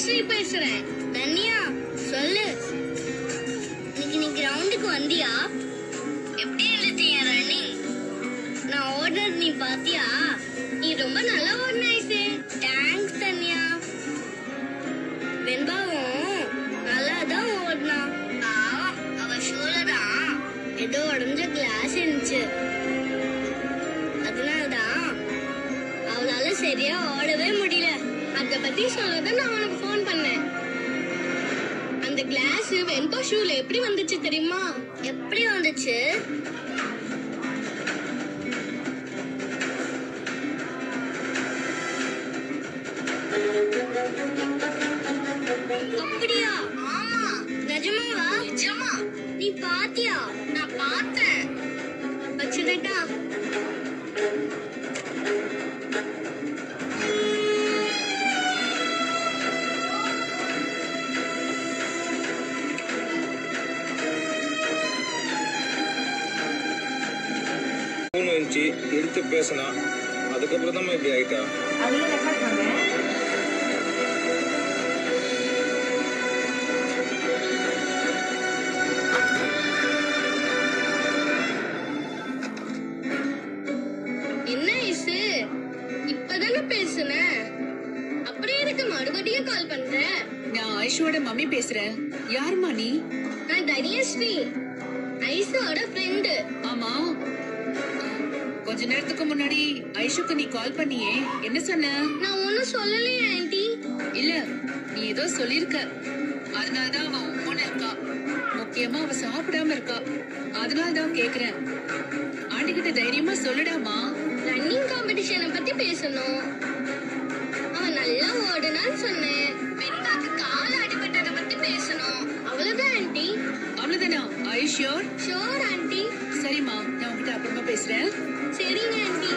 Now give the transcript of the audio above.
தன்யஸ்ரீ பேசுறேன். தன்யா சொல்லு, இன்னைக்கு நீ கிரவுண்டுக்கு வந்தியா? எப்படி இருந்துச்சு ரன்னிங்? நான் ஓடுறது நீ பாத்தியா? நீ ரொம்ப நல்லா ஓடினாயிசே. தேங்க்ஸ் தன்யா. வெண்பாவும் நல்லா தான் ஓடினா. அவ ஷூல தான் ஏதோ உடஞ்ச கிளாஸ் இருந்துச்சு, அதனாலதான் அவளால சரியா ஓடவே முடியல. அத பத்தி சொல்லதான் நான் உனக்கு போன் பண்ணேன். அந்த கிளாஸ் வெண்பா ஷூல எப்படி வந்துச்சு தெரியுமா? எப்படி வந்துச்சு? அப்படியா? ஆமா. நிஜமாவா? நிஜமா. நீ பாத்தியா? நான் பார்த்தேன். வச்சுடட்டா? எடுத்து பேசினா அதுக்கப்புறம் தான் இப்படி ஆயிட்டா. என்ன ஐசு, இப்பதானே பேசுன, அப்படியே இருக்கு மறுபடியும் கால் பண்ற? நான் ஐஷோட மம்மி பேசுறேன். யாருமா நீ? நான் தன்யஸ்ரீ, ஐஷோட ஃப்ரெண்டு. ஆமா, கொஞ்ச நேரத்துக்கு முன்னாடி ஐஷுக்கு நீ கால் பண்ணியே, என்ன சொன்ன? நான் ஒன்னும் சொல்லலையே ஆன்ட்டி. இல்ல, நீ ஏதோ சொல்லிருக்க, அதனாலதான் அவ உம்மோன்னு இருக்கா. முக்கியமா அவ சாப்பிடாம இருக்கா, அதனாலதான் கேக்குறேன். ஆண்டி கிட்ட தைரியமா சொல்லுடாமா. ரன்னிங் காம்படிஷனை பத்தி பேசணும். அவன் நல்லா ஓடுனான்னு சொன்னேன். வெண்பாக்கு கால் அடிபட்டதை பத்தி பேசணும். அவ்வளவுதான் ஆன்ட்டி. அவ்வளவுதானா? ஐ ஷூர்? Sure anti. சரிம்மா, நான் உங்ககிட்ட அப்புறமா பேசுறேன். சரிங்க ஆன்ட்டி.